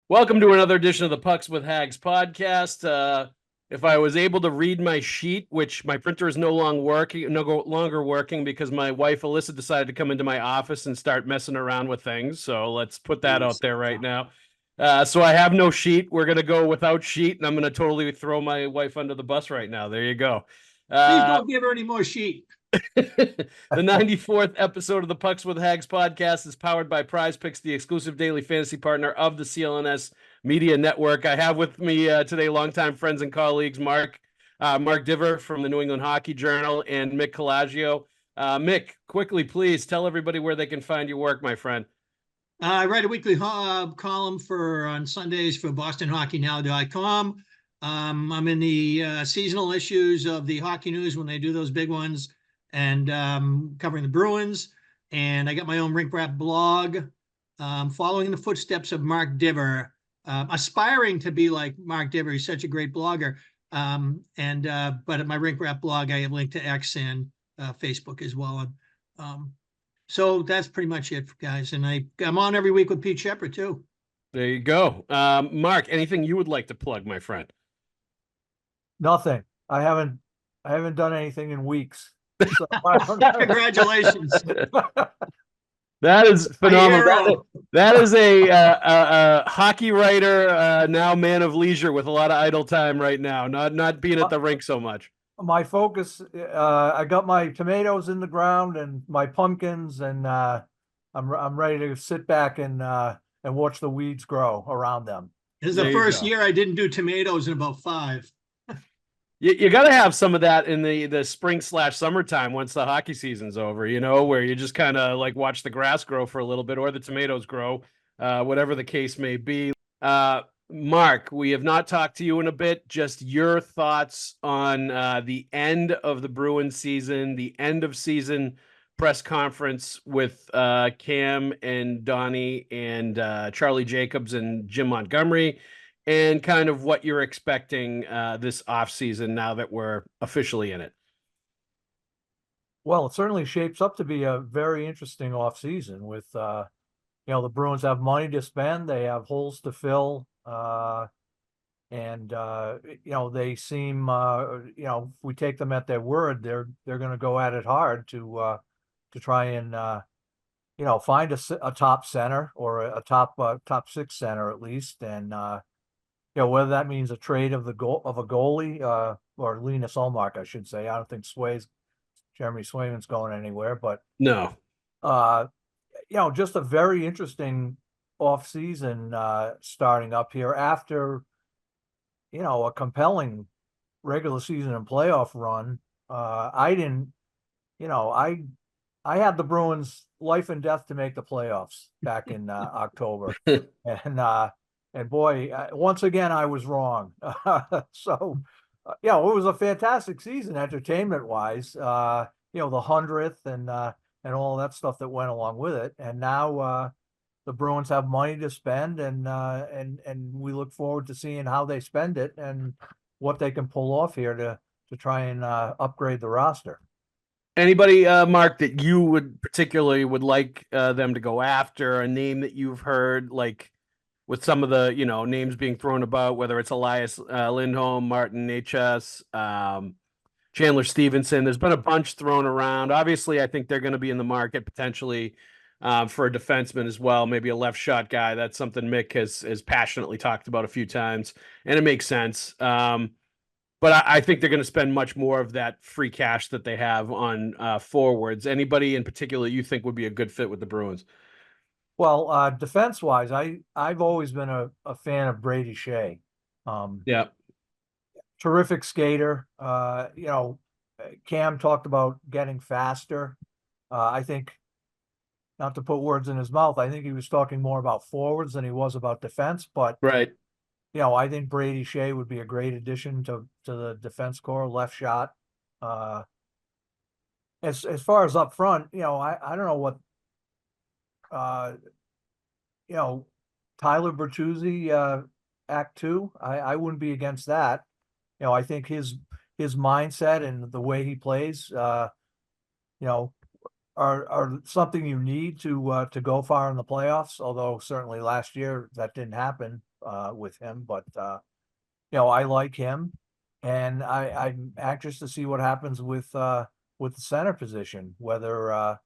Welcome to another edition of the Pucks with Haggs podcast. If I was able to read my sheet, which my printer is no longer working because my wife Alyssa decided to come into my office and start messing around with things. So let's put that out there right now. So I have no sheet. We're gonna go without sheet, and I'm gonna totally throw my wife under the bus right now. There you go. Please don't give her any more sheet. The 94th episode of the Pucks with Haggs podcast is powered by Prize Picks, the exclusive daily fantasy partner of the CLNS Media Network. I have with me today longtime friends and colleagues, Mark Divver from the New England Hockey Journal and Mick Colageo. Mick, quickly, please tell everybody where they can find your work, my friend. I write a weekly column on Sundays for BostonHockeyNow.com. I'm in the seasonal issues of the Hockey News when they do those big ones, and covering the Bruins. And I got my own Rink Rap blog, following in the footsteps of Mark Divver, aspiring to be like Mark Divver. He's such a great blogger. But at my Rink Rap blog, I have linked to X and Facebook as well. So that's pretty much it, guys. And I'm on every week with Pete Shepard too. There you go. Mark, anything you would like to plug, my friend? Nothing. I haven't done anything in weeks. So Congratulations. That is phenomenal. That is a hockey writer, now man of leisure with a lot of idle time right now, not being at the rink so much. My focus, I got my tomatoes in the ground and my pumpkins, and I'm ready to sit back and watch the weeds grow around them. This is the first year I didn't do tomatoes in about 5. You got to have some of that in the spring/summertime once the hockey season's over, where you just kind of like watch the grass grow for a little bit or the tomatoes grow, whatever the case may be. Mark, we have not talked to you in a bit. Just your thoughts on the end of the Bruins season, the end of season press conference with Cam and Donnie and Charlie Jacobs and Jim Montgomery, and kind of what you're expecting this offseason now that we're officially in it. Well, it certainly shapes up to be a very interesting offseason with, the Bruins have money to spend. They have holes to fill. They seem, if we take them at their word, they're going to go at it hard to try and, find a top center or a top 6 center at least. And, whether that means a trade of a goalie, or Linus Ullmark, I should say. I don't think Jeremy Swayman's going anywhere, but no. Just a very interesting offseason starting up here after, a compelling regular season and playoff run. I had the Bruins life and death to make the playoffs back in October. And boy, once again, I was wrong. So, it was a fantastic season entertainment wise, the 100th and all that stuff that went along with it. And now the Bruins have money to spend, and we look forward to seeing how they spend it and what they can pull off here to try and upgrade the roster. Anybody, Mark, that you would like them to go after, a name that you've heard, like with some of the, names being thrown about, whether it's Elias Lindholm, Martin Necas, Chandler Stevenson. There's been a bunch thrown around. Obviously, I think they're going to be in the market potentially for a defenseman as well, maybe a left shot guy. That's something Mick has passionately talked about a few times, and it makes sense. But I think they're going to spend much more of that free cash that they have on forwards. Anybody in particular you think would be a good fit with the Bruins? Well, defense-wise, I've always been a fan of Brady Shea. Yeah. Terrific skater. Cam talked about getting faster. I think, not to put words in his mouth, I think he was talking more about forwards than he was about defense. But right. I think Brady Shea would be a great addition to the defense corps, left shot. As far as up front, I don't know what Tyler Bertuzzi, Act 2. I wouldn't be against that. I think his mindset and the way he plays, are something you need to go far in the playoffs. Although certainly last year that didn't happen. with him, but I like him, and I'm anxious to see what happens with the center position, whether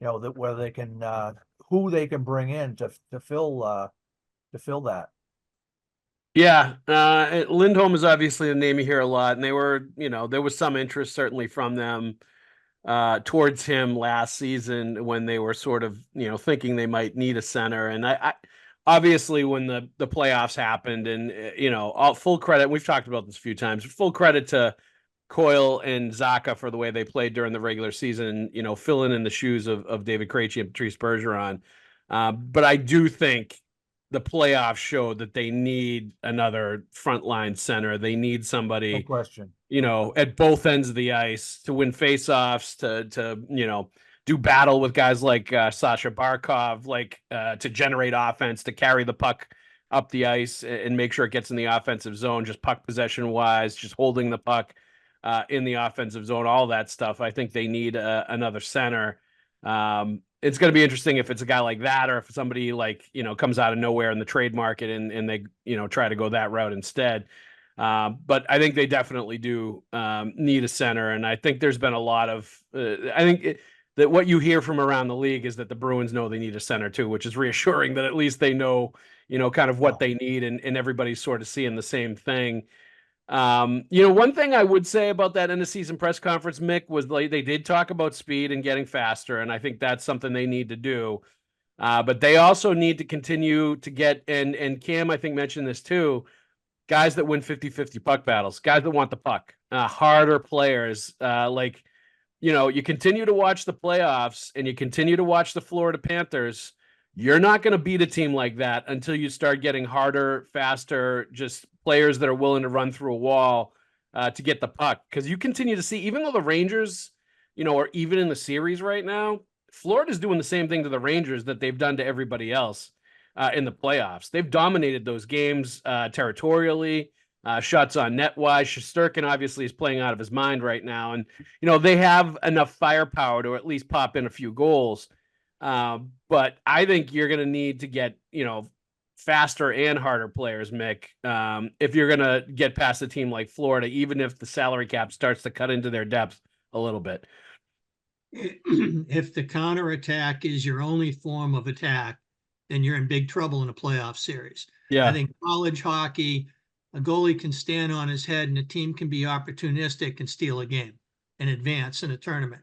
whether they can who they can bring in to fill that. Yeah, Lindholm is obviously a name you hear a lot, and they were, there was some interest certainly from them towards him last season when they were sort of, thinking they might need a center. And I obviously when the playoffs happened, and all full credit, we've talked about this a few times, full credit to Coyle and Zacha for the way they played during the regular season, filling in the shoes of David Krejci and Patrice Bergeron. But I do think the playoffs showed that they need another frontline center. They need somebody, No question. At both ends of the ice to win faceoffs, to do battle with guys like Sasha Barkov, to generate offense, to carry the puck up the ice and make sure it gets in the offensive zone, just puck possession wise, just holding the puck in the offensive zone, all that stuff. I think they need another center. It's going to be interesting if it's a guy like that, or if somebody comes out of nowhere in the trade market and they, try to go that route instead. But I think they definitely do need a center. And I think there's been a lot of, that what you hear from around the league is that the Bruins know they need a center too, which is reassuring that at least they know, kind of what they need, and everybody's sort of seeing the same thing. One thing I would say about that end of season press conference, Mick, was they did talk about speed and getting faster, and I think that's something they need to do. But they also need to continue to get, and Cam, I think, mentioned this too, guys that win 50-50 puck battles, guys that want the puck, harder players. You continue to watch the playoffs and you continue to watch the Florida Panthers. You're not going to beat a team like that until you start getting harder, faster, just players that are willing to run through a wall to get the puck. Because you continue to see, even though the Rangers, are even in the series right now, Florida's doing the same thing to the Rangers that they've done to everybody else in the playoffs. They've dominated those games territorially, shots on net wise. Shesterkin obviously is playing out of his mind right now. And, they have enough firepower to at least pop in a few goals. But I think you're going to need to get, faster and harder players, Mick, if you're going to get past a team like Florida, even if the salary cap starts to cut into their depth a little bit. If the counterattack is your only form of attack, then you're in big trouble in a playoff series. Yeah. I think college hockey, a goalie can stand on his head and a team can be opportunistic and steal a game and advance in a tournament.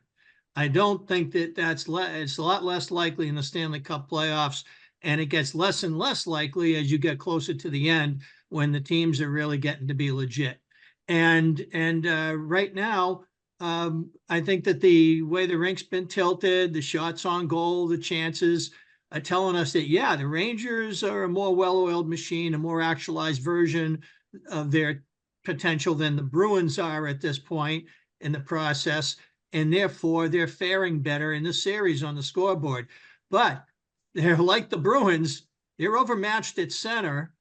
I don't think that it's a lot less likely in the Stanley Cup playoffs, and it gets less and less likely as you get closer to the end when the teams are really getting to be legit. And right now, I think that the way the rink's been tilted, the shots on goal, the chances are telling us that, yeah, the Rangers are a more well-oiled machine, a more actualized version of their potential than the Bruins are at this point in the process. And therefore, they're faring better in the series on the scoreboard. But they're like the Bruins. They're overmatched at center.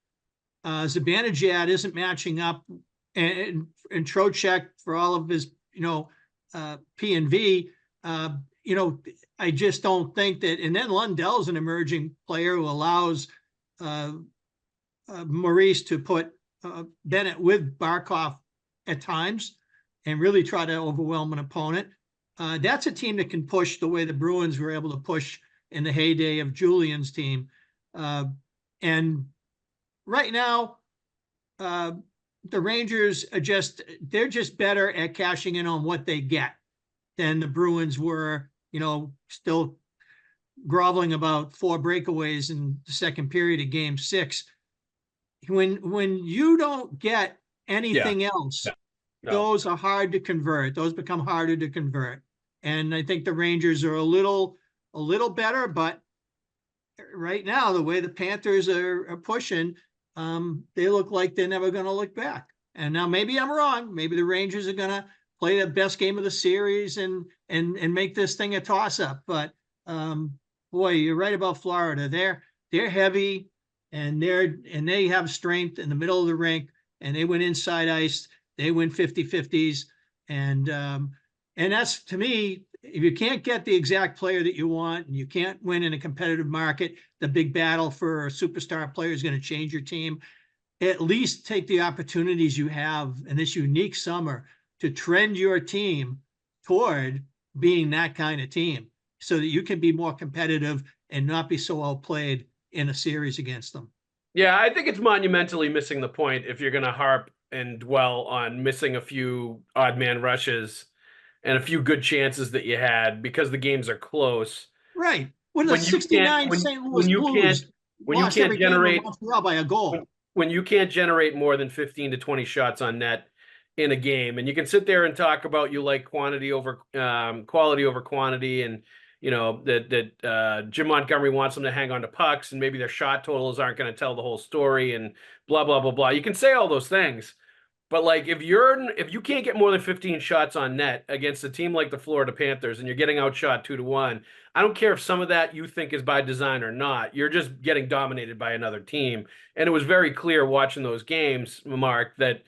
Zibanejad isn't matching up. And Trocheck, for all of his, P&V, I just don't think that. And then Lundell's an emerging player who allows Maurice to put Bennett with Barkov at times and really try to overwhelm an opponent. That's a team that can push the way the Bruins were able to push in the heyday of Julian's team. And right now, the Rangers they're just better at cashing in on what they get than the Bruins were, still groveling about 4 breakaways in the second period of game 6. When you don't get anything else, those are hard to convert. Those become harder to convert. And I think the Rangers are a little better, but right now, the way the Panthers are pushing, they look like they're never going to look back. And now maybe I'm wrong. Maybe the Rangers are going to play the best game of the series and make this thing a toss-up. But boy, you're right about Florida. They're heavy and they have strength in the middle of the rink, and they win inside ice. They win 50-50s. And that's, to me, if you can't get the exact player that you want and you can't win in a competitive market, the big battle for a superstar player is going to change your team. At least take the opportunities you have in this unique summer to trend your team toward being that kind of team so that you can be more competitive and not be so outplayed in a series against them. Yeah, I think it's monumentally missing the point if you're going to harp and dwell on missing a few odd man rushes and a few good chances that you had because the games are close. Right. When the When you can't, 69 St. Louis when you can't, Blues when you lost can't every game in generate, Montreal by a goal. when you can't generate more than 15 to 20 shots on net in a game, and you can sit there and talk about you like quality over quantity, and you know that Jim Montgomery wants them to hang on to pucks, and maybe their shot totals aren't going to tell the whole story, and blah blah blah blah. You can say all those things, but like if you can't get more than 15 shots on net against a team like the Florida Panthers, and you're getting outshot 2-1, I don't care if some of that you think is by design or not. You're just getting dominated by another team, and it was very clear watching those games, Mark, that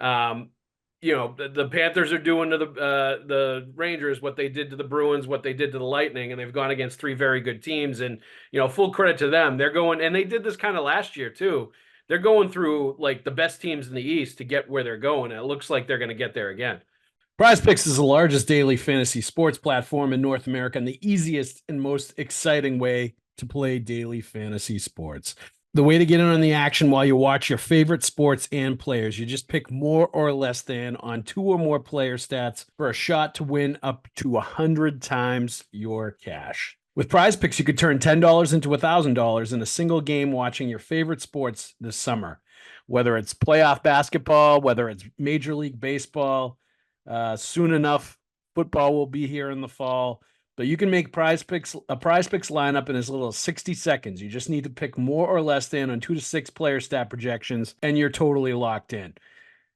the Panthers are doing to the Rangers what they did to the Bruins, what they did to the Lightning, and they've gone against three very good teams. And full credit to them. They're going, and they did this kind of last year too. They're going through like the best teams in the East to get where they're going, and it looks like they're going to get there again. Prize Picks is the largest daily fantasy sports platform in North America and the easiest and most exciting way to play daily fantasy sports. The way to get in on the action while you watch your favorite sports and players. You just pick more or less than on 2 or more player stats for a shot to win up to 100 times your cash. With Prize Picks, you could turn $10 into $1,000 in a single game watching your favorite sports this summer. Whether it's playoff basketball, whether it's Major League Baseball, soon enough, football will be here in the fall. But you can make a Prize Picks lineup in as little as 60 seconds. You just need to pick more or less than on 2 to 6 player stat projections, and you're totally locked in.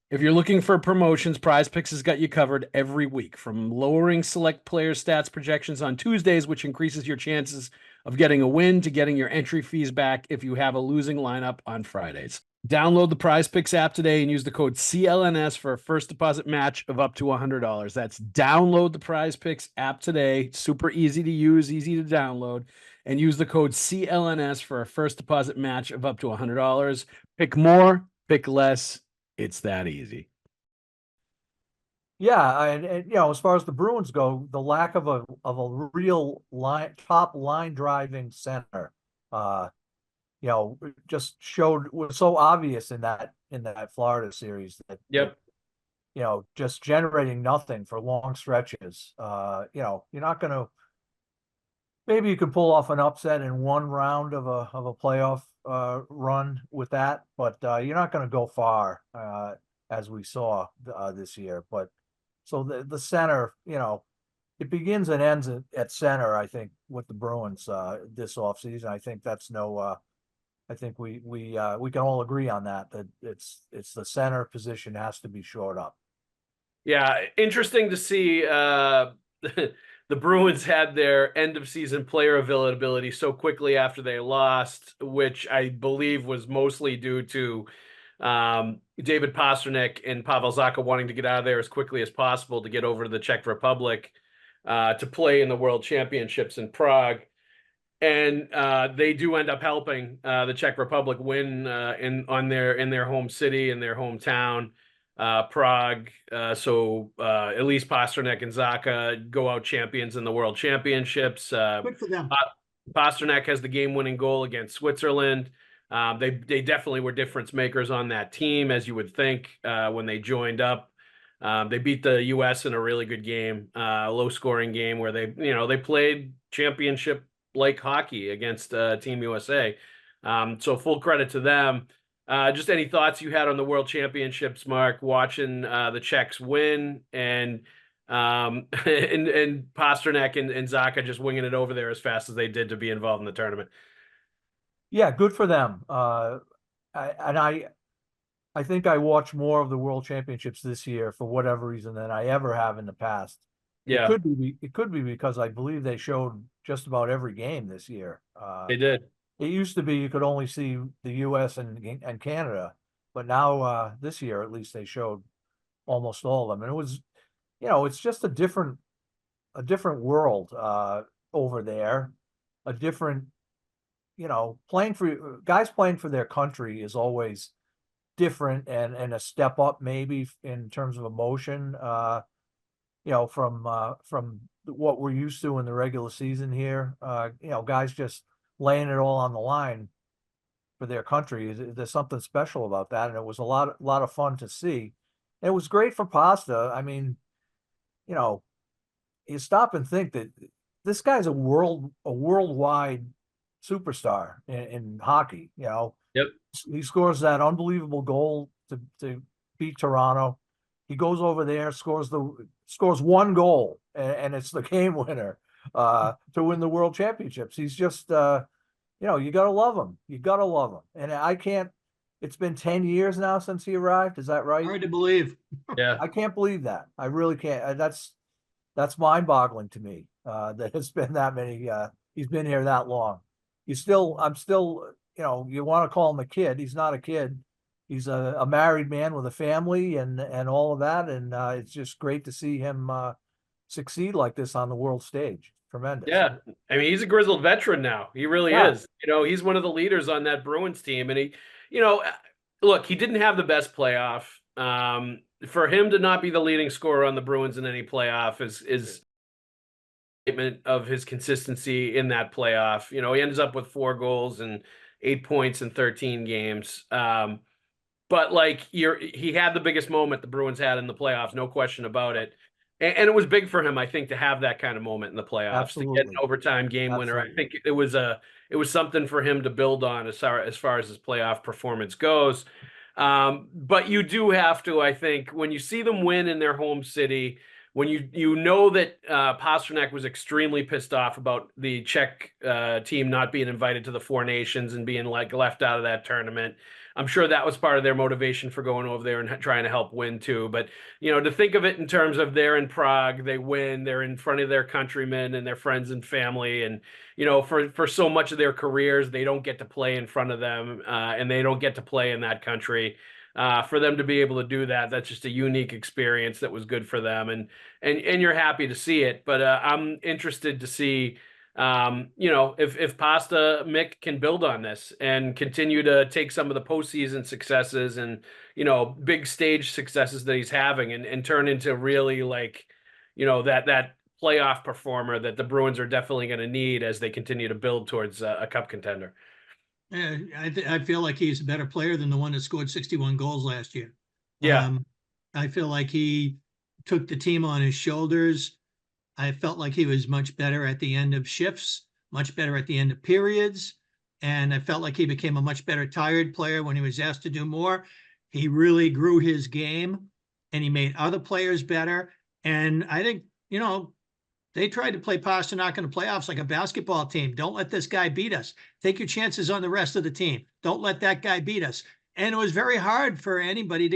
If you're looking for promotions, Prize Picks has got you covered every week, from lowering select player stats projections on Tuesdays, which increases your chances of getting a win, to getting your entry fees back if you have a losing lineup on Fridays. Download the Prize Picks app today and use the code CLNS for a first deposit match of up to $100. That's download the Prize Picks app today. Super easy to use, easy to download, and use the code CLNS for a first deposit match of up to $100. Pick more, pick less. It's that easy. Yeah, and as far as the Bruins go, the lack of a real top line driving center, just was so obvious in that Florida series that just generating nothing for long stretches. You're not going to. Maybe you could pull off an upset in one round of a playoff run with that, but you're not going to go far, as we saw this year. But so the center, it begins and ends at center, I think, with the Bruins this offseason. I think that's I think we can all agree on that it's the center position has to be shored up. Yeah, interesting to see the Bruins had their end of season player availability so quickly after they lost, which I believe was mostly due to David Pastrnak and Pavel Zacha wanting to get out of there as quickly as possible to get over to the Czech Republic to play in the World Championships in Prague. And they do end up helping the Czech Republic win in their home city, in their hometown, Prague. So at least Pastrnak and Zacha go out champions in the World Championships. Good for them. Pastrnak has the game-winning goal against Switzerland. They definitely were difference makers on that team, as you would think, when they joined up. They beat the U.S. in a really good game, low-scoring game where they played championship-like hockey against Team USA. So full credit to them. Just any thoughts you had on the World Championships, Mark, watching the Czechs win and Pastrnak and Zacha just winging it over there as fast as they did to be involved in the tournament. Yeah, good for them. I think I watched more of the World Championships this year for whatever reason than I ever have in the past. Yeah, it could be because I believe they showed just about every game this year. they did. It used to be you could only see the U.S. and Canada, but now this year at least they showed almost all of them, and it was, it's just a different different world over there, a different, playing for their country is always different and a step up maybe in terms of emotion, from what we're used to in the regular season here. Guys just laying it all on the line for their country. There's something special about that, and it was a lot of fun to see. It was great for Pasta. I mean, you stop and think that this guy's a worldwide superstar in hockey. Yep. He scores that unbelievable goal to beat Toronto. He goes over there, scores one goal, and it's the game winner to win the World Championships. He's just you gotta love him. You gotta love him. And I can't. It's been 10 years now since he arrived. Is that right? Hard to believe. Yeah. I can't believe that. I really can't. That's mind-boggling to me. That it's been that many. He's been here that long. I'm still. You want to call him a kid. He's not a kid. He's a married man with a family and all of that. And it's just great to see him succeed like this on the world stage. Tremendous. Yeah. I mean, he's a grizzled veteran now. He really is. He's one of the leaders on that Bruins team. And he, look, he didn't have the best playoff. For him to not be the leading scorer on the Bruins in any playoff is statement of his consistency in that playoff. He ends up with 4 goals and 8 points in 13 games. But he had the biggest moment the Bruins had in the playoffs, no question about it. And it was big for him, I think, to have that kind of moment in the playoffs, Absolutely. to get an overtime game winner. I think it was something for him to build on as far as his playoff performance goes. But you do have to, I think, when you see them win in their home city, when you know that Pastrnak was extremely pissed off about the Czech team not being invited to the Four Nations and being left out of that tournament. I'm sure that was part of their motivation for going over there and trying to help win too. But, to think of it in terms of they're in Prague, they win, they're in front of their countrymen and their friends and family. And, for so much of their careers, they don't get to play in front of them and they don't get to play in that country. For them to be able to do that, that's just a unique experience that was good for them. And you're happy to see it. But I'm interested to see, if Pasta Mick can build on this and continue to take some of the postseason successes and, big stage successes that he's having and turn into really that playoff performer that the Bruins are definitely going to need as they continue to build towards a cup contender. Yeah, I feel like he's a better player than the one that scored 61 goals last year. Yeah. I feel like he took the team on his shoulders. I felt like he was much better at the end of shifts, much better at the end of periods. And I felt like he became a much better tired player when he was asked to do more. He really grew his game and he made other players better. And I think, they tried to play Pastrnak in the playoffs like a basketball team. Don't let this guy beat us. Take your chances on the rest of the team. Don't let that guy beat us. And it was very hard for anybody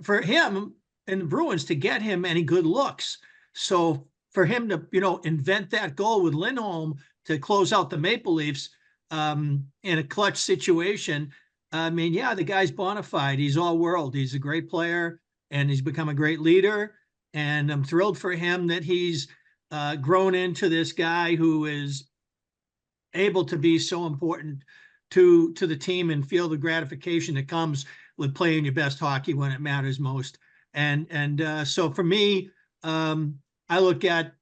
for him and the Bruins to get him any good looks. So for him to, invent that goal with Lindholm to close out the Maple Leafs in a clutch situation, the guy's bona fide. He's all world. He's a great player and he's become a great leader. And I'm thrilled for him that he's grown into this guy who is able to be so important to the team and feel the gratification that comes with playing your best hockey when it matters most. And so for me, I look at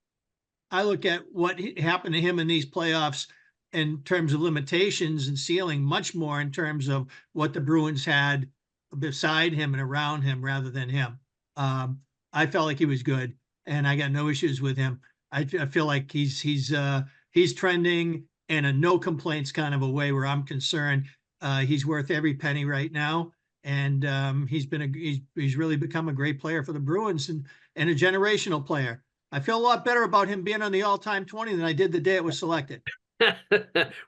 what happened to him in these playoffs in terms of limitations and ceiling, much more in terms of what the Bruins had beside him and around him rather than him. I felt like he was good, and I got no issues with him. I feel like he's trending in a no complaints kind of a way where I'm concerned. He's worth every penny right now, and he's really become a great player for the Bruins and a generational player. I feel a lot better about him being on the all-time 20 than I did the day it was selected.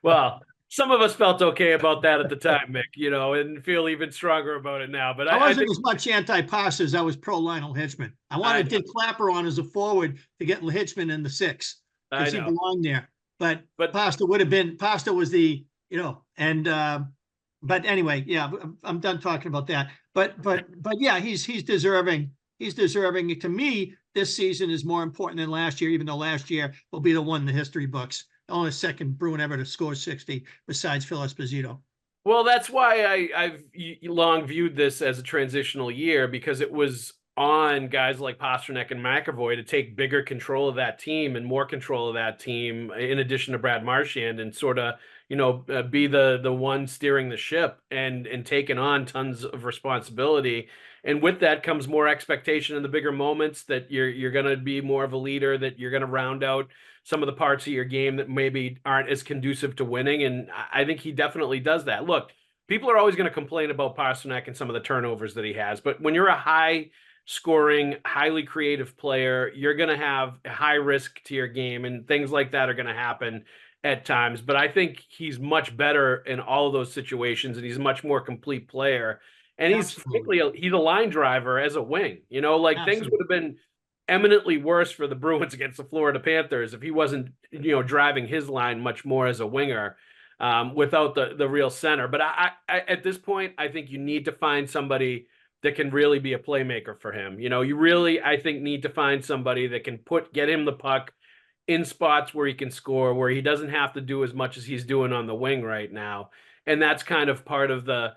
Well, some of us felt okay about that at the time, Mick, and feel even stronger about it now. But I wasn't as much anti-Pasta as I was pro-Lionel Hitchman. I wanted Dick Clapper on as a forward to get Hitchman in the 6 because he belonged there. But Pasta was the, but anyway, yeah, I'm done talking about that. But yeah, he's deserving. he's deserving. To me, this season is more important than last year, even though last year will be the one in the history books. Only the second Bruin ever to score 60 besides Phil Esposito. Well, that's why I've long viewed this as a transitional year, because it was on guys like Pastrnak and McAvoy to take bigger control of that team and more control of that team, in addition to Brad Marchand, and sort of, be the one steering the ship and taking on tons of responsibility. And with that comes more expectation in the bigger moments, that you're going to be more of a leader, that you're going to round out some of the parts of your game that maybe aren't as conducive to winning. And I think he definitely does that. Look, people are always going to complain about Pastrnak and some of the turnovers that he has, but when you're a high scoring, highly creative player, you're going to have a high risk to your game, and things like that are going to happen at times. But I think he's much better in all of those situations, and he's a much more complete player. And Absolutely. he's a line driver as a wing. Like, things would have been eminently worse for the Bruins against the Florida Panthers if he wasn't, driving his line much more as a winger, without the real center. But I at this point, I think you need to find somebody that can really be a playmaker for him. You really, I think, need to find somebody that can get him the puck in spots where he can score, where he doesn't have to do as much as he's doing on the wing right now. And that's kind of part of the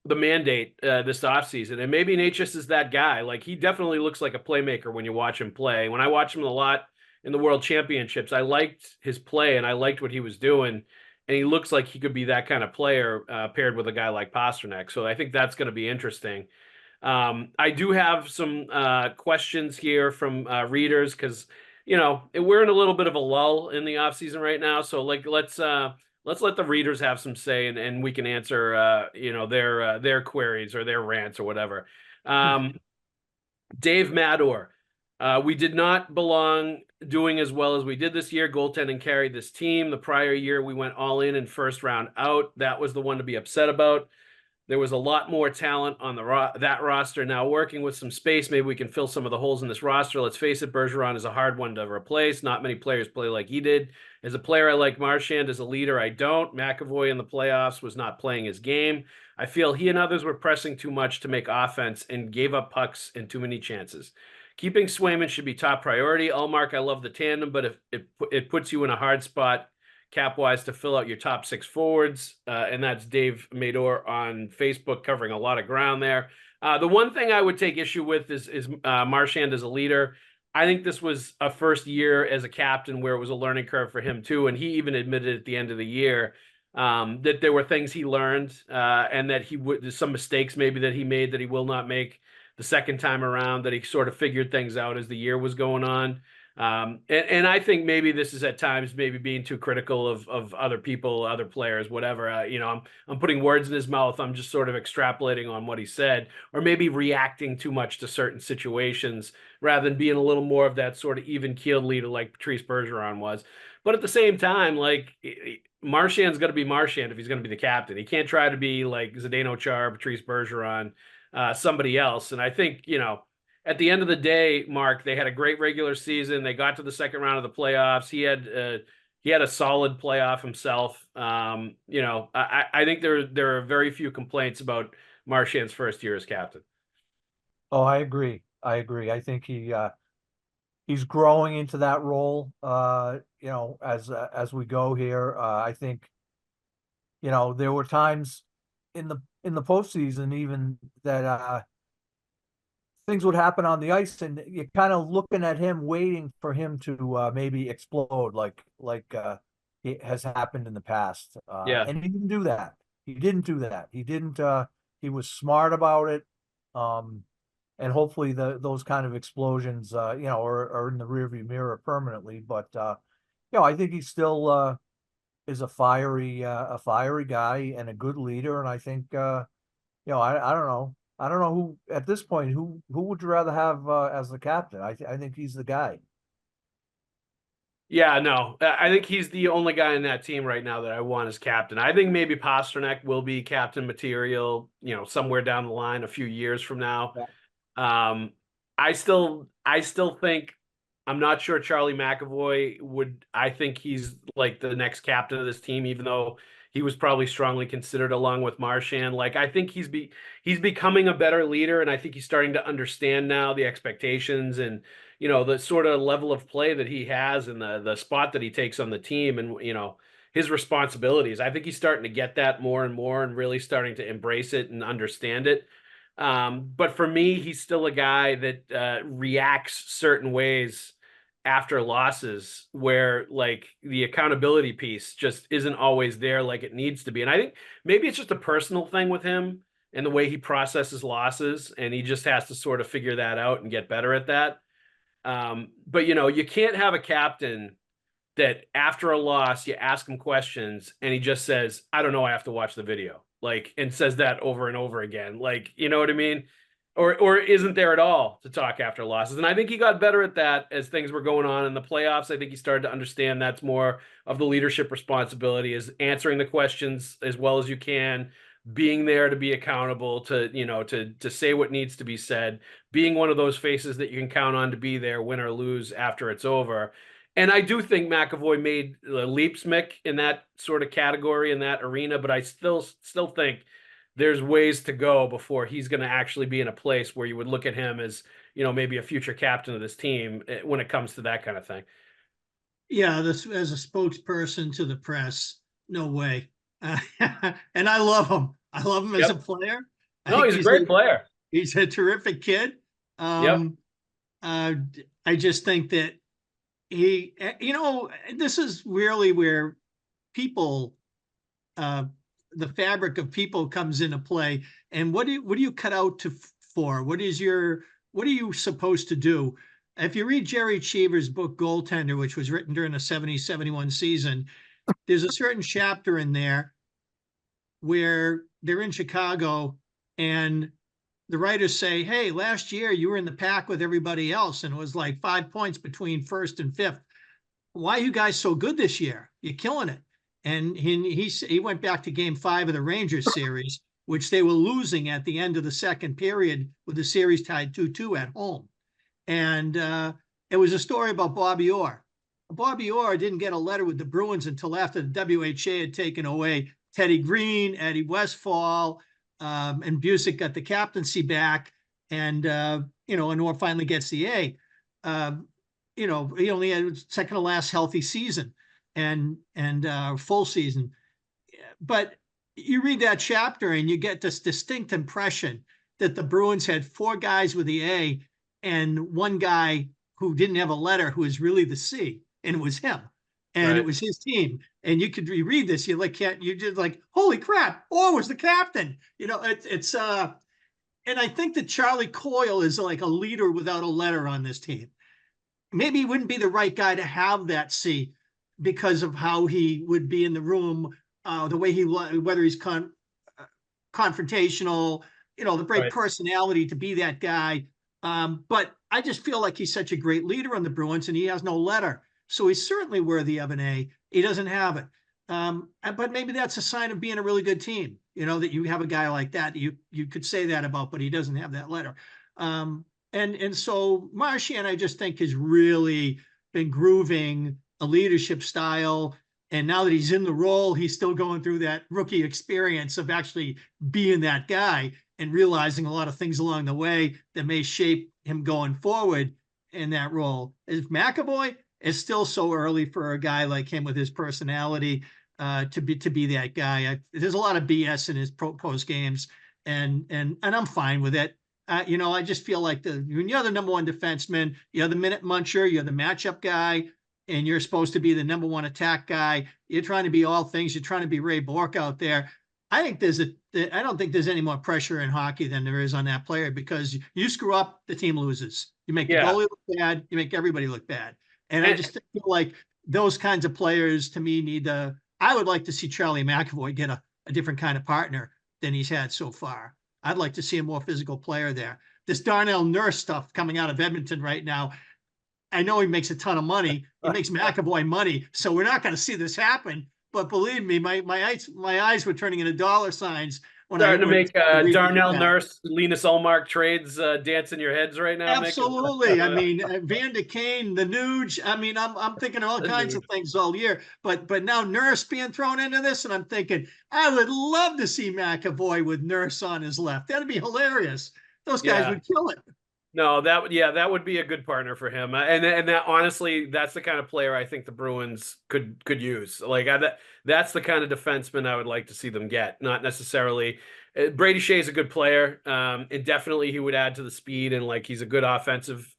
mandate this offseason. And maybe Natchez is that guy. Like, he definitely looks like a playmaker when you watch him play. When I watch him a lot in the World Championships, I liked his play and I liked what he was doing. And he looks like he could be that kind of player, paired with a guy like Pastrnak. So I think that's going to be interesting. I do have some questions here from readers, because, we're in a little bit of a lull in the offseason right now. So, like, let's let the readers have some say, and we can answer, their queries or their rants or whatever. Dave Mador, we did not belong doing as well as we did this year. Goaltending carried this team. The prior year, we went all in first round out. That was the one to be upset about. There was a lot more talent on that roster. Now, working with some space, maybe we can fill some of the holes in this roster. Let's face it, Bergeron is a hard one to replace. Not many players play like he did. As a player, I like Marchand. As a leader, I don't. McAvoy in the playoffs was not playing his game. I feel he and others were pressing too much to make offense and gave up pucks and too many chances. Keeping Swayman should be top priority. Allmark, I love the tandem, but if it puts you in a hard spot cap-wise to fill out your top six forwards, and that's Dave Mador on Facebook, covering a lot of ground there. The one thing I would take issue with is Marchand as a leader. I think this was a first year as a captain where it was a learning curve for him too, and he even admitted at the end of the year that there were things he learned, and that there's some mistakes maybe that he made that he will not make the second time around, that he sort of figured things out as the year was going on. And I think maybe this is at times maybe being too critical of other people, other players, whatever. I'm putting words in his mouth. I'm just sort of extrapolating on what he said, or maybe reacting too much to certain situations rather than being a little more of that sort of even-keeled leader like Patrice Bergeron was. But at the same time, like, Marchand's going to be Marchand if he's going to be the captain. He can't try to be like Zdeno Chara, Patrice Bergeron, somebody else. And I think, at the end of the day, Mark, they had a great regular season. They got to the second round of the playoffs. He had a solid playoff himself. I think there are very few complaints about Marchand's first year as captain. Oh, I agree. I think he's growing into that role. As we go here, I think, there were times in the postseason even that things would happen on the ice, and you're kind of looking at him, waiting for him to maybe explode, like it has happened in the past. Yeah. And he didn't do that. He didn't. He was smart about it. And hopefully those kind of explosions, are in the rearview mirror permanently. But I think he still is a fiery guy and a good leader. And I think, I don't know. I don't know who at this point, who would you rather have as the captain? I think he's the guy. Yeah, no, I think he's the only guy in that team right now that I want as captain. I think maybe Pastrnak will be captain material, somewhere down the line, a few years from now. Yeah. I still think, I'm not sure Charlie McAvoy would. I think he's like the next captain of this team, even though he was probably strongly considered along with Marchand. Like, I think he's becoming a better leader, and I think he's starting to understand now the expectations and, you know, the sort of level of play that he has and the spot that he takes on the team and, you know, his responsibilities. I think he's starting to get that more and more and really starting to embrace it and understand it. But for me, he's still a guy that reacts certain ways after losses where like the accountability piece just isn't always there like it needs to be. And I think maybe it's just a personal thing with him and the way he processes losses, and he just has to sort of figure that out and get better at that. But you know, you can't have a captain that after a loss, you ask him questions and he just says, I don't know, I have to watch the video. Like, and says that over and over again. Like, you know what I mean? Or isn't there at all to talk after losses. And I think he got better at that as things were going on in the playoffs. I think he started to understand that's more of the leadership responsibility, is answering the questions as well as you can, being there to be accountable, to, you know, to say what needs to be said, being one of those faces that you can count on to be there, win or lose, after it's over. And I do think McAvoy made leaps, Mick, in that sort of category, in that arena, but I still think there's ways to go before he's going to actually be in a place where you would look at him as, you know, maybe a future captain of this team when it comes to that kind of thing. Yeah, this as a spokesperson to the press, no way. And I love him. I love him as a player. No, he's a great player. He's a terrific kid. I just think that he, you know, this is really where people, the fabric of people comes into play. And what do you cut out for? What are you supposed to do? If you read Jerry Cheever's book, Goaltender, which was written during the 70-71 season, there's a certain chapter in there where they're in Chicago and the writers say, hey, last year you were in the pack with everybody else and it was like 5 points between first and fifth. Why are you guys so good this year? You're killing it. And he went back to game 5 of the Rangers series, which they were losing at the end of the second period with the series tied 2-2 at home. And it was a story about Bobby Orr. Bobby Orr didn't get a letter with the Bruins until after the WHA had taken away Teddy Green, Eddie Westfall, and Busick got the captaincy back. And, you know, and Orr finally gets the A. You know, he only had second to last healthy season and full season. But you read that chapter and you get this distinct impression that the Bruins had 4 guys with the A and 1 guy who didn't have a letter who was really the C, and it was him. And It was his team. And you could reread this, you just like, holy crap, Orr was the captain. You know, it's and I think that Charlie Coyle is like a leader without a letter on this team. Maybe he wouldn't be the right guy to have that C because of how he would be in the room, the way whether he's confrontational, you know, the great personality to be that guy. But I just feel like he's such a great leader on the Bruins and he has no letter. So he's certainly worthy of an A. He doesn't have it. But maybe that's a sign of being a really good team, you know, that you have a guy like that. You could say that about, but he doesn't have that letter. And so Marchand, I just think, has really been grooving a leadership style. And now that he's in the role, he's still going through that rookie experience of actually being that guy and realizing a lot of things along the way that may shape him going forward in that role. If McAvoy is still so early for a guy like him with his personality to be that guy. There's a lot of BS in his post games, and I'm fine with it. You know, I just feel like when you're the number 1 defenseman, you're the minute muncher, you're the matchup guy, and you're supposed to be the number 1 attack guy. You're trying to be all things. You're trying to be Ray Bourque out there. I don't think there's any more pressure in hockey than there is on that player, because you screw up, the team loses. You make the goalie look bad. You make everybody look bad. And I just feel like those kinds of players, to me, I would like to see Charlie McAvoy get a different kind of partner than he's had so far. I'd like to see a more physical player there. This Darnell Nurse stuff coming out of Edmonton right now, I know he makes a ton of money. He makes McAvoy money, so we're not going to see this happen. But believe me, my eyes were turning into dollar signs Starting to make Darnell Yeah. Nurse, Linus Ullmark trades dance in your heads right now, Mick? Absolutely. I mean, Van de Kane, the Nuge. I mean, I'm thinking all The kinds Nuge. of things all year. But now Nurse being thrown into this, and I'm thinking I would love to see McAvoy with Nurse on his left. That'd be hilarious. Those guys Yeah. would kill it. No, that would be a good partner for him, and that honestly, that's the kind of player I think the Bruins could use. Like that's the kind of defenseman I would like to see them get. Not necessarily Brady Shea's a good player, and definitely he would add to the speed, and like he's a good offensive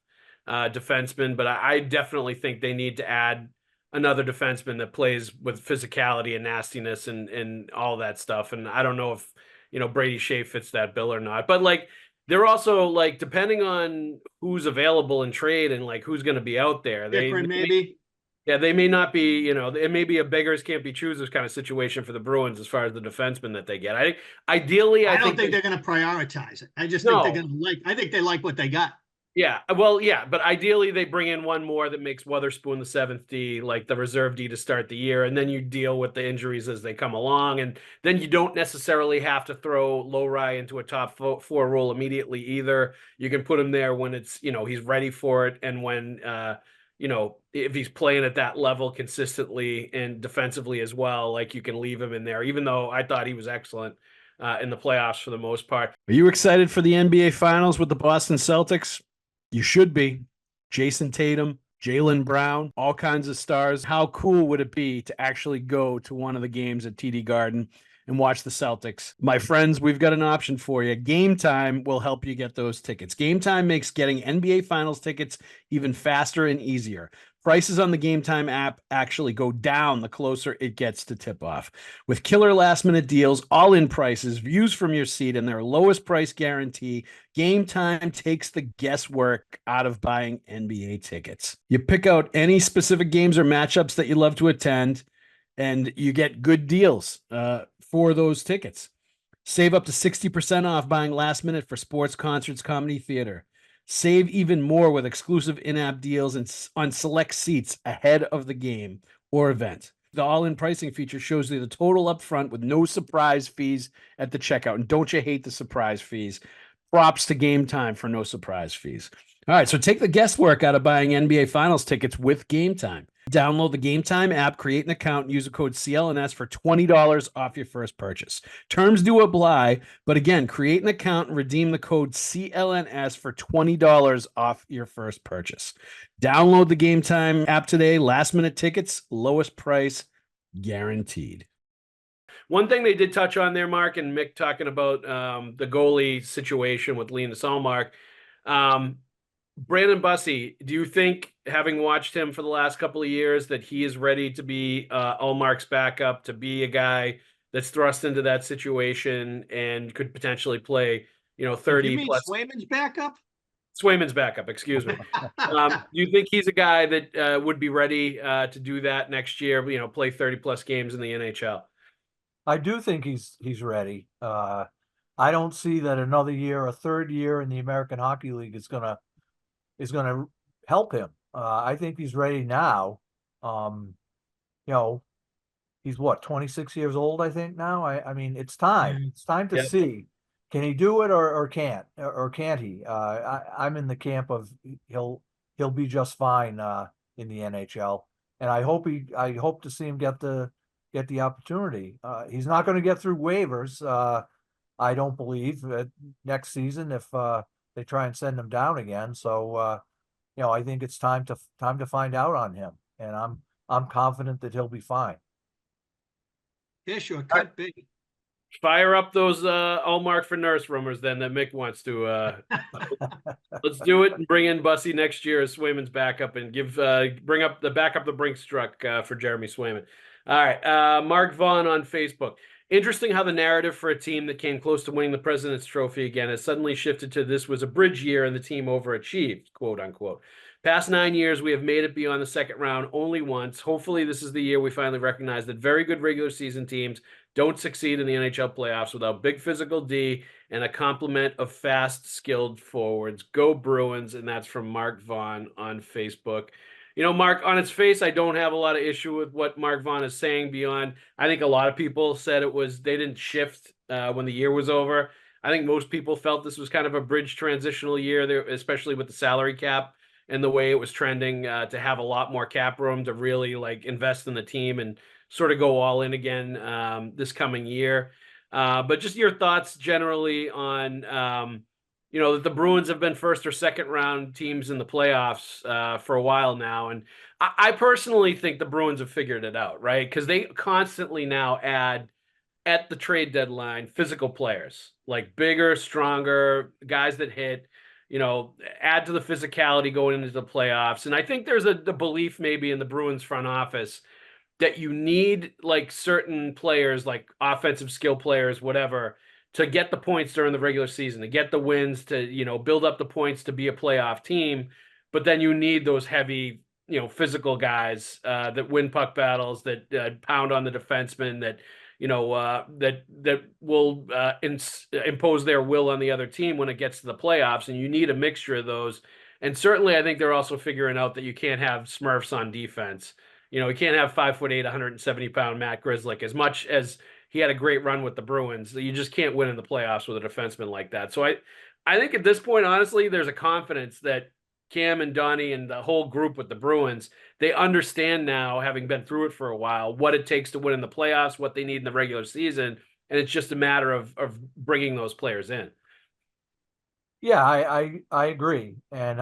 defenseman. But I definitely think they need to add another defenseman that plays with physicality and nastiness and all that stuff. And I don't know if Brady Shea fits that bill or not, but like. They're also like depending on who's available in trade and like who's going to be out there. Different, maybe. They may not be. It may be a beggars can't be choosers kind of situation for the Bruins as far as the defensemen that they get. I don't think they're going to prioritize it. I just No. think they're going to like. I think they like what they got. Yeah, well, yeah, but ideally they bring in one more that makes Weatherspoon the 7th D, like the reserve D to start the year, and then you deal with the injuries as they come along, and then you don't necessarily have to throw Lowry into a top four role immediately either. You can put him there when it's, he's ready for it, and when, if he's playing at that level consistently and defensively as well, like you can leave him in there, even though I thought he was excellent in the playoffs for the most part. Are you excited for the NBA Finals with the Boston Celtics? You should be. Jason Tatum, Jaylen Brown, all kinds of stars. How cool would it be to actually go to one of the games at TD Garden and watch the Celtics? My friends, we've got an option for you. Game Time will help you get those tickets. Game Time makes getting NBA Finals tickets even faster and easier. Prices on the Game Time app actually go down the closer it gets to tip-off. With killer last-minute deals, all-in prices, views from your seat, and their lowest price guarantee, Game Time takes the guesswork out of buying NBA tickets. You pick out any specific games or matchups that you love to attend, and you get good deals for those tickets. Save up to 60% off buying last minute for sports, concerts, comedy, theater. Save even more with exclusive in-app deals and on select seats ahead of the game or event. The all-in pricing feature shows you the total up front with no surprise fees at the checkout. And don't you hate the surprise fees? Props to Game Time for no surprise fees. All right, so take the guesswork out of buying NBA Finals tickets with Game Time. Download the Game Time app, create an account, and use the code CLNS for $20 off your first purchase. Terms do apply, but again, create an account and redeem the code CLNS for $20 off your first purchase. Download the Game Time app today. Last minute tickets, lowest price guaranteed. One thing they did touch on there, Mark, and Mick talking about the goalie situation with Linus Ullmark. Brandon Bussi, do you think, having watched him for the last couple of years, that he is ready to be Ullmark's backup, to be a guy that's thrust into that situation and could potentially play, 30 You mean plus? Swayman's backup? Swayman's backup, excuse me. Do you think he's a guy that would be ready to do that next year, play 30 plus games in the NHL? I do think he's ready. I don't see that another year, a third year in the American Hockey League is gonna help him. I think he's ready now. He's what, 26 years old, I think now. I mean, it's time. It's time to see. Can he do it or can't he? I'm in the camp of he'll be just fine in the NHL, and I hope to see him get the opportunity. He's not going to get through waivers. I don't believe next season if they try and send him down again. So I think it's time to find out on him, and I'm confident that he'll be fine. Yeah, sure. Cut big. Fire up those Ullmark for Nurse rumors then that Mick wants to. Let's do it and bring in Bussi next year as Swayman's backup and bring up the backup the Brinks struck for Jeremy Swayman. All right, Mark Vaughn on Facebook. Interesting how the narrative for a team that came close to winning the President's Trophy again has suddenly shifted to this was a bridge year and the team overachieved, quote unquote. Past 9 years, we have made it beyond the second round only once. Hopefully, this is the year we finally recognize that very good regular season teams don't succeed in the NHL playoffs without big physical D and a complement of fast, skilled forwards. Go Bruins, and that's from Mark Vaughn on Facebook. Mark, on its face, I don't have a lot of issue with what Mark Vaughn is saying beyond, I think a lot of people said it was, they didn't shift when the year was over. I think most people felt this was kind of a bridge transitional year there, especially with the salary cap and the way it was trending, to have a lot more cap room to really like invest in the team and sort of go all in again this coming year. But just your thoughts generally on, that the Bruins have been first or second round teams in the playoffs for a while now. And I personally think the Bruins have figured it out, right? Because they constantly now add at the trade deadline physical players, like bigger, stronger guys that hit, add to the physicality going into the playoffs. And I think there's the belief maybe in the Bruins front office that you need like certain players, like offensive skill players, whatever, to get the points during the regular season, to get the wins, to, build up the points to be a playoff team. But then you need those heavy, physical guys that win puck battles, that pound on the defenseman, that, that will impose their will on the other team when it gets to the playoffs. And you need a mixture of those. And certainly I think they're also figuring out that you can't have Smurfs on defense. You can't have 5'8", 170-pound Matt Grzelcyk. As much as he had a great run with the Bruins, you just can't win in the playoffs with a defenseman like that. So I think at this point, honestly, there's a confidence that Cam and Donnie and the whole group with the Bruins, they understand now, having been through it for a while, what it takes to win in the playoffs, what they need in the regular season, and it's just a matter of bringing those players in. Yeah, I agree, and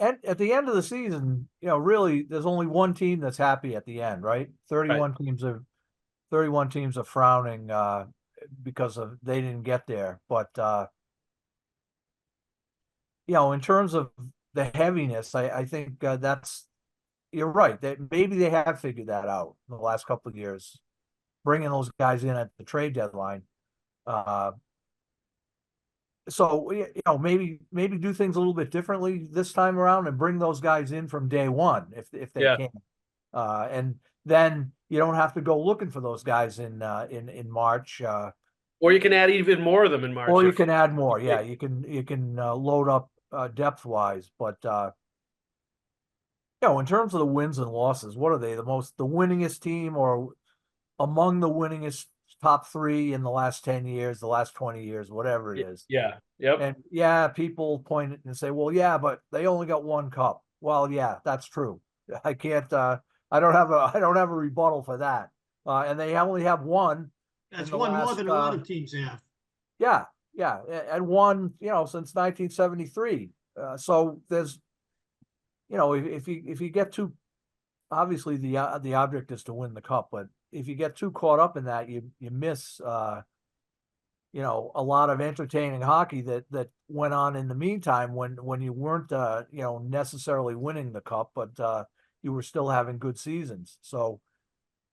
at the end of the season, really, there's only one team that's happy at the end, right? 31 teams are frowning because they didn't get there, but in terms of the heaviness, I think you're right, that maybe they have figured that out in the last couple of years, bringing those guys in at the trade deadline. So, maybe do things a little bit differently this time around and bring those guys in from day one if they can. And then you don't have to go looking for those guys in March. Or you can add even more of them in March. Or you can add more. Yeah, you can load up depth wise. But in terms of the wins and losses, what are they? The winningest team or among the winningest top three in the last 10 years, the last 20 years, whatever it is. Yeah. Yep. And people point and say, well, yeah, but they only got one cup. Well, yeah, that's true. I can't, I don't have a rebuttal for that. And they only have one. That's one more than a lot of teams have. Yeah. And one, since 1973. So there's, if you get too, obviously the object is to win the cup, but if you get too caught up in that, you miss, a lot of entertaining hockey that went on in the meantime when you weren't, necessarily winning the cup, but you were still having good seasons. So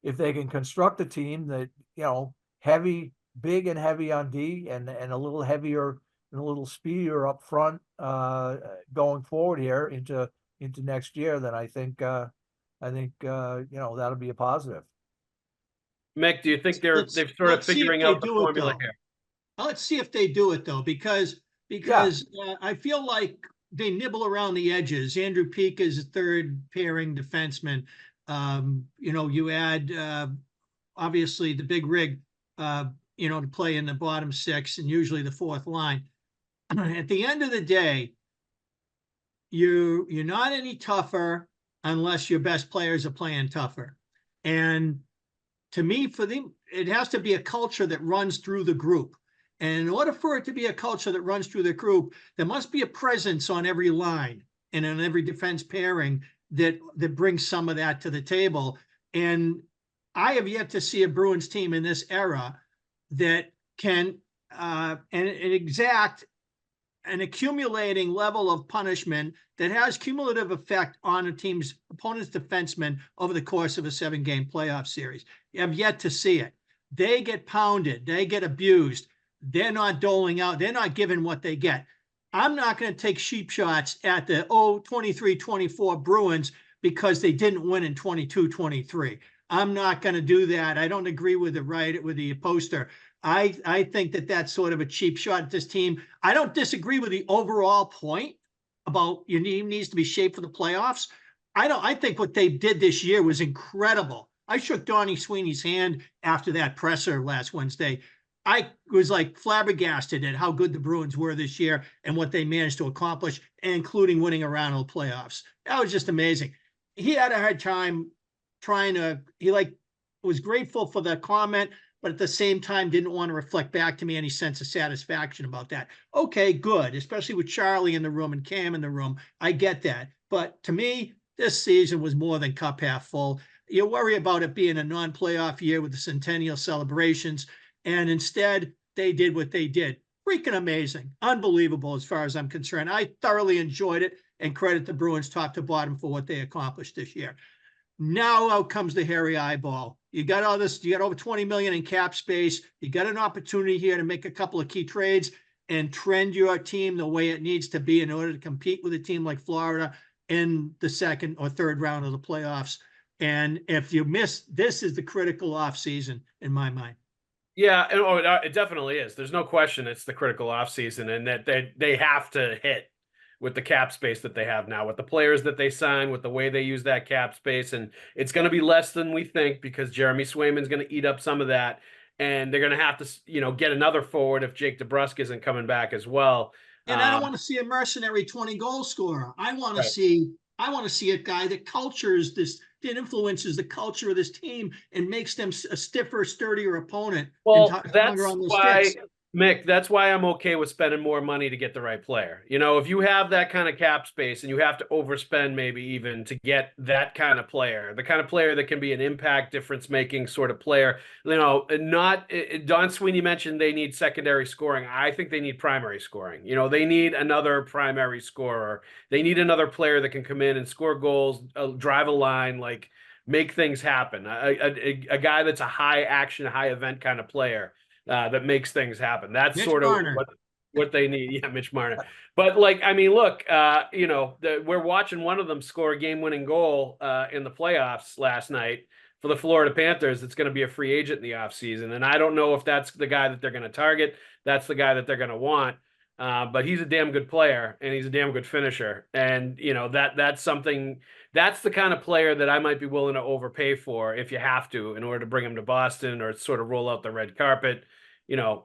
if they can construct a team that, big and heavy on D and a little heavier and a little speedier up front, going forward here into next year, then I think that'll be a positive. Mick, do you think they're sort of figuring out the formula here? Let's see if they do it though, because I feel like they nibble around the edges. Andrew Peak is a third pairing defenseman. You add obviously the big rig, to play in the bottom six and usually the fourth line. At the end of the day, you're not any tougher unless your best players are playing tougher. And to me, for them, it has to be a culture that runs through the group. And in order for it to be a culture that runs through the group, there must be a presence on every line and on every defense pairing that brings some of that to the table. And I have yet to see a Bruins team in this era that can exact an accumulating level of punishment that has cumulative effect on a team's opponent's defenseman over the course of a 7-game playoff series. You have yet to see it. They get pounded. They get abused. They're not doling out. They're not giving what they get. I'm not going to take cheap shots at the 23-24 Bruins because they didn't win in 22-23. I'm not going to do that. I don't agree with the poster. I think that that's sort of a cheap shot at this team. I don't disagree with the overall point about your team needs to be shaped for the playoffs. I think what they did this year was incredible. I shook Donnie Sweeney's hand after that presser last Wednesday. I was like flabbergasted at how good the Bruins were this year and what they managed to accomplish, including winning a round of the playoffs. That was just amazing. He had a hard time was grateful for the comment, but at the same time didn't want to reflect back to me any sense of satisfaction about that. Okay, good, especially with Charlie in the room and Cam in the room. I get that. But to me, this season was more than cup half full. You worry about it being a non-playoff year with the centennial celebrations, and instead they did what they did. Freaking amazing. Unbelievable as far as I'm concerned. I thoroughly enjoyed it and credit the Bruins top to bottom for what they accomplished this year. Now out comes the hairy eyeball. You got all this, you got over 20 million in cap space. You got an opportunity here to make a couple of key trades and trend your team the way it needs to be in order to compete with a team like Florida in the second or third round of the playoffs. And if you miss, this is the critical offseason in my mind. Yeah, and it definitely is. There's no question it's the critical offseason, and that they have to hit with the cap space that they have now, with the players that they sign, with the way they use that cap space. And it's going to be less than we think because Jeremy Swayman's going to eat up some of that. And they're going to have to, get another forward if Jake DeBrusk isn't coming back as well. And I don't want to see a mercenary 20-goal scorer. I want to see a guy that cultures this, that influences the culture of this team and makes them a stiffer, sturdier opponent. Well, that's why, Mick, that's why I'm okay with spending more money to get the right player. If you have that kind of cap space and you have to overspend maybe even to get that kind of player, the kind of player that can be an impact difference-making sort of player, Don Sweeney mentioned they need secondary scoring. I think they need primary scoring. They need another primary scorer. They need another player that can come in and score goals, drive a line, make things happen. A guy that's a high action, high event kind of player. That makes things happen. That's Mitch sort of what they need. Yeah, Mitch Marner. But look, we're watching one of them score a game-winning goal in the playoffs last night for the Florida Panthers. It's going to be a free agent in the offseason. And I don't know if that's the guy that they're going to target. That's the guy that they're going to want. But he's a damn good player and he's a damn good finisher. And, that's something. That's the kind of player that I might be willing to overpay for if you have to in order to bring him to Boston or sort of roll out the red carpet,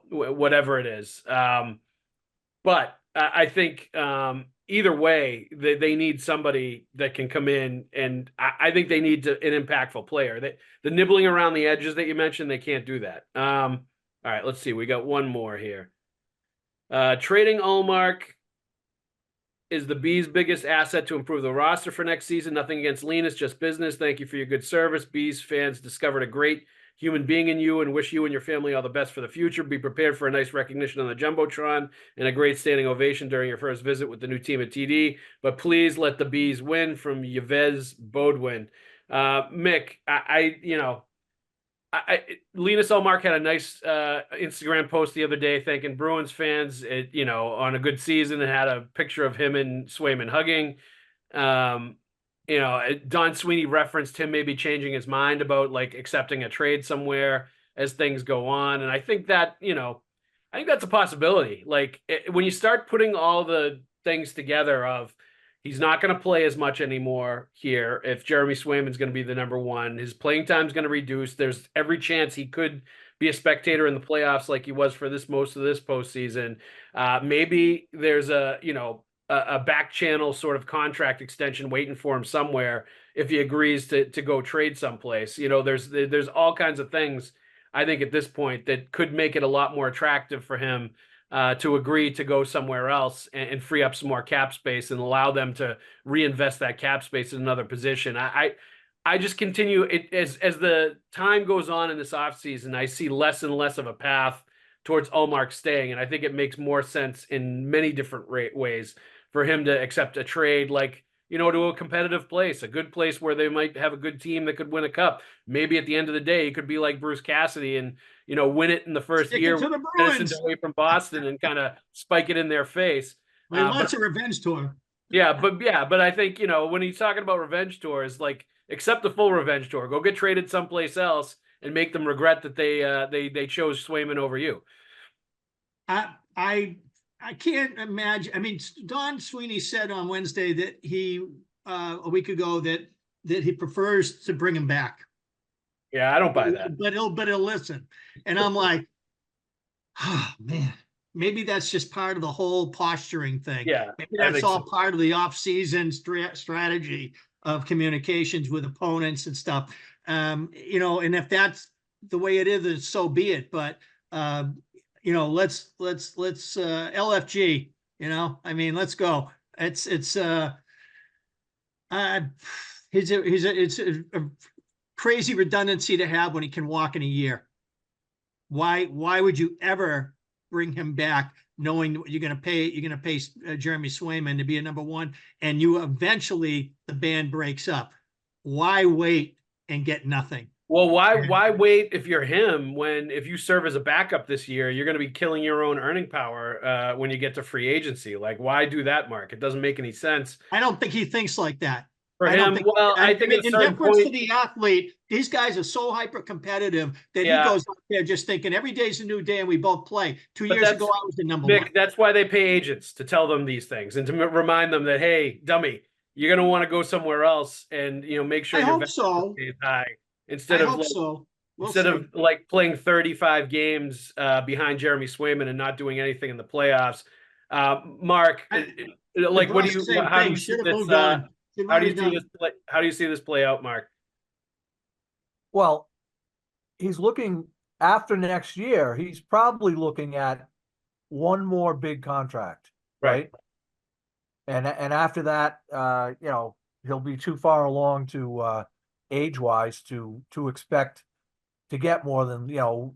whatever it is. But I think either way, they need somebody that can come in, and I think they need an impactful player. The nibbling around the edges that you mentioned, they can't do that. All right, let's see. We got one more here. Trading Ullmark is the Bees' biggest asset to improve the roster for next season. Nothing against Linus, just business. Thank you for your good service. Bees fans discovered a great human being in you and wish you and your family all the best for the future. Be prepared for a nice recognition on the Jumbotron and a great standing ovation during your first visit with the new team at TD. But please let the Bees win. From Yves Bodwin. Mick, Linus Ullmark had a nice Instagram post the other day thanking Bruins fans, on a good season, and had a picture of him and Swayman hugging. Don Sweeney referenced him maybe changing his mind about accepting a trade somewhere as things go on. And I think that, I think that's a possibility. When you start putting all the things together of, he's not going to play as much anymore here. If Jeremy Swayman's going to be the number one, his playing time is going to reduce. There's every chance he could be a spectator in the playoffs like he was for most of this postseason. Maybe there's a back channel sort of contract extension waiting for him somewhere if he agrees to go trade someplace. There's all kinds of things, I think, at this point that could make it a lot more attractive for him to agree to go somewhere else and free up some more cap space and allow them to reinvest that cap space in another position. I just continue as the time goes on in this offseason, I see less and less of a path towards Ullmark staying. And I think it makes more sense in many different ways for him to accept a trade, to a competitive place, a good place where they might have a good team that could win a cup. Maybe at the end of the day, it could be like Bruce Cassidy and, win it in the first year, citizens away from Boston and kind of spike it in their face. He wants a revenge tour. But I think, when he's talking about revenge tours, accept the full revenge tour, go get traded someplace else and make them regret that they chose Swayman over you. I can't imagine. I mean, Don Sweeney said on Wednesday that he, a week ago, that he prefers to bring him back. Yeah, I don't buy that. But he'll listen. And I'm like, oh man, maybe that's just part of the whole posturing thing. Yeah, Maybe I that's think all so. part of the off-season strategy of communications with opponents and stuff. You know, and if that's the way it is, then so be it. But you know, let's LFG, you know, I mean, let's go. It's it's a crazy redundancy to have when he can walk in a year. Why would you ever bring him back knowing you're going to pay Jeremy Swayman to be a number one, and you eventually the band breaks up? Why wait and get nothing? Well, why wait if you're him when if you serve as a backup this year, you're going to be killing your own earning power when you get to free agency. Like, why do that, Mark? It doesn't make any sense. I don't think he thinks like that. For I don't him, think, well, I think at a in certain deference to point, the athlete, these guys are so hyper competitive that Yeah. he goes out there just thinking every day's a new day and we both play. 2 But years that's- ago, I was the number one. Mick, that's why they pay agents to tell them these things and to remind them that, hey, dummy, you're going to want to go somewhere else and, you know, make sure I your hope value so. stays high I instead of hope like, so. We'll instead see. of like playing 35 games behind Jeremy Swayman and not doing anything in the playoffs. Mark, like, what do you? How do you see this? How do you see this? How do you see this play out, Mark? Well, he's looking after next year. He's probably looking at one more big contract, right? And after that, you know, he'll be too far along to age-wise to expect to get more than, you know,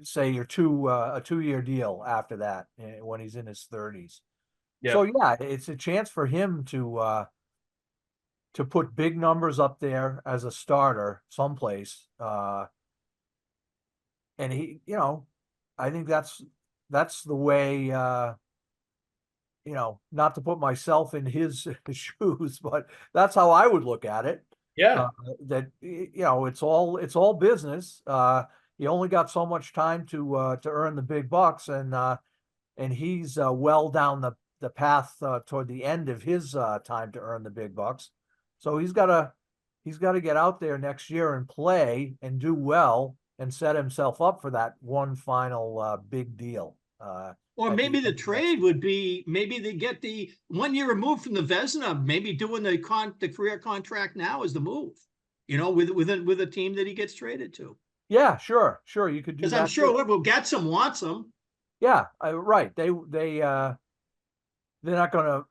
say a 2-year deal after that when he's in his 30s. Yep. So yeah, it's a chance for him to put big numbers up there as a starter someplace. And he, you know, I think that's the way, you know, not to put myself in his shoes, but that's how I would look at it. Yeah. That, you know, it's all business. You only got so much time to earn the big bucks, and he's well down the path toward the end of his time to earn the big bucks. So he's got to get out there next year and play and do well and set himself up for that one final big deal. Or maybe the trade would be, maybe they get the 1 year removed from the Vezina, maybe doing the career contract now is the move, you know, with a team that he gets traded to. Yeah, sure. You could do that. Because I'm sure whoever gets him wants him. Yeah, right. They're not going to,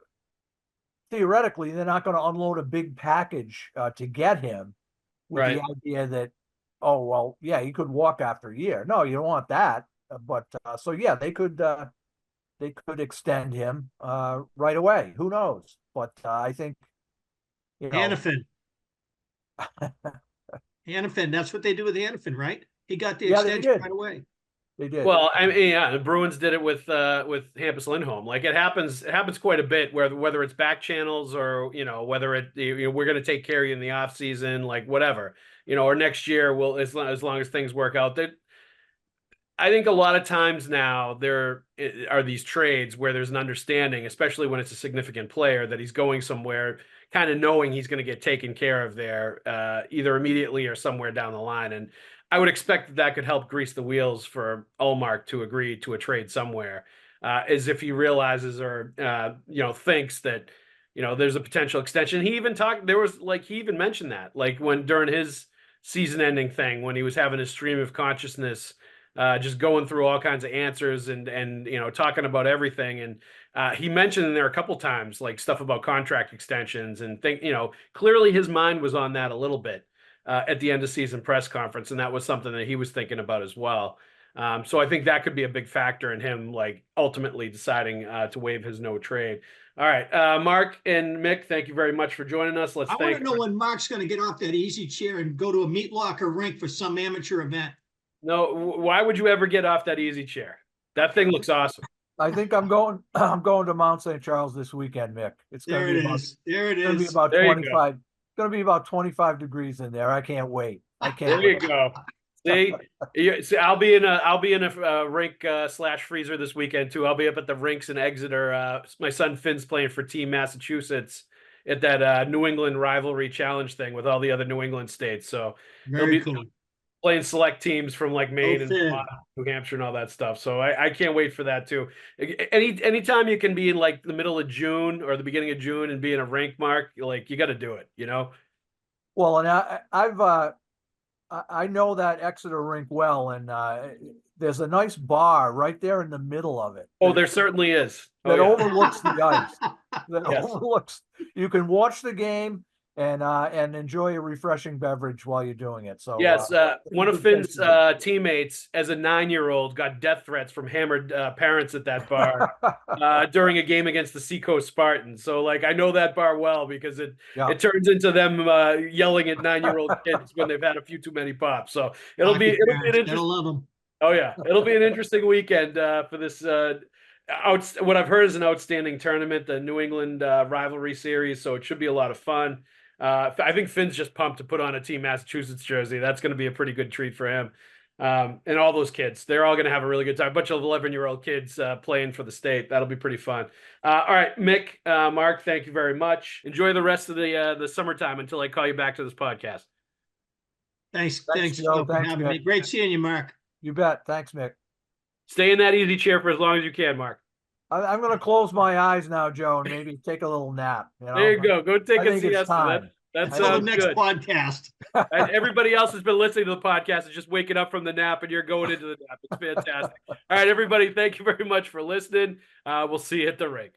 theoretically, they're not going to unload a big package to get him with the idea that, oh, well, yeah, he could walk after a year. No, you don't want that. But so yeah, they could extend him right away. Who knows? But I think, you know, Hanifin, that's what they do with Hanifin, right? He got the extension right away. They did. Well, I mean, yeah, the Bruins did it with Hampus Lindholm. Like it happens quite a bit whether it's back channels or, you know, whether we're going to take care of you in the off season, like whatever, you know, or next year we'll, as long as things work out. That I think a lot of times now there are these trades where there's an understanding, especially when it's a significant player, that he's going somewhere kind of knowing he's going to get taken care of there either immediately or somewhere down the line. And I would expect that could help grease the wheels for Ullmark to agree to a trade somewhere, as if he realizes or, you know, thinks that, you know, there's a potential extension. He even he even mentioned that, like when during his season ending thing, when he was having his stream of consciousness, just going through all kinds of answers and you know, talking about everything. And he mentioned in there a couple times, like stuff about contract extensions and you know, clearly his mind was on that a little bit at the end of season press conference. And that was something that he was thinking about as well. So I think that could be a big factor in him, like ultimately deciding to waive his no trade. All right, Mark and Mick, thank you very much for joining us. I want to know when Mark's going to get off that easy chair and go to a meat locker rink for some amateur event. No, why would you ever get off that easy chair? That thing looks awesome. I think I'm going to Mount St. Charles this weekend, Mick. It's going to be about 25. It's going to be about 25 degrees in there. I can't wait. There you go. See, I'll be in a rink / freezer this weekend too. I'll be up at the rinks in Exeter. My son Finn's playing for Team Massachusetts at that New England rivalry challenge thing with all the other New England states. So very cool. playing select teams from like Maine and fair. Vermont, New Hampshire and all that stuff. So I can't wait for that too. Anytime you can be in like the middle of June or the beginning of June and be in a rink, Mark, like you got to do it, you know? Well, and I know that Exeter rink well, and there's a nice bar right there in the middle of it. Oh, there certainly is. That Oh, yeah. overlooks the ice. That Yes. overlooks. You can watch the game and enjoy a refreshing beverage while you're doing it. So Yes, one of good Finn's place teammates, as a 9-year-old, got death threats from hammered parents at that bar during a game against the Seacoast Spartans. So, like, I know that bar well because it turns into them yelling at 9-year-old kids when they've had a few too many pops. So it'll be an interesting. Love them. Oh yeah, it'll be an interesting weekend for this. What I've heard is an outstanding tournament, the New England rivalry series. So it should be a lot of fun. I think Finn's just pumped to put on a Team Massachusetts jersey. That's going to be a pretty good treat for him. And all those kids, they're all going to have a really good time. A bunch of 11-year-old kids playing for the state. That'll be pretty fun. All right, Mick, Mark, thank you very much. Enjoy the rest of the summertime until I call you back to this podcast. Thanks, Joe. for having me. Great seeing you, Mark. You bet. Thanks, Mick. Stay in that easy chair for as long as you can, Mark. I'm going to close my eyes now, Joe, and maybe take a little nap. You know? There you go. Go take a siesta. That Until sounds the next good. podcast. And everybody else has been listening to the podcast is just waking up from the nap and you're going into the nap. It's fantastic. All right, everybody, thank you very much for listening. We'll see you at the rink.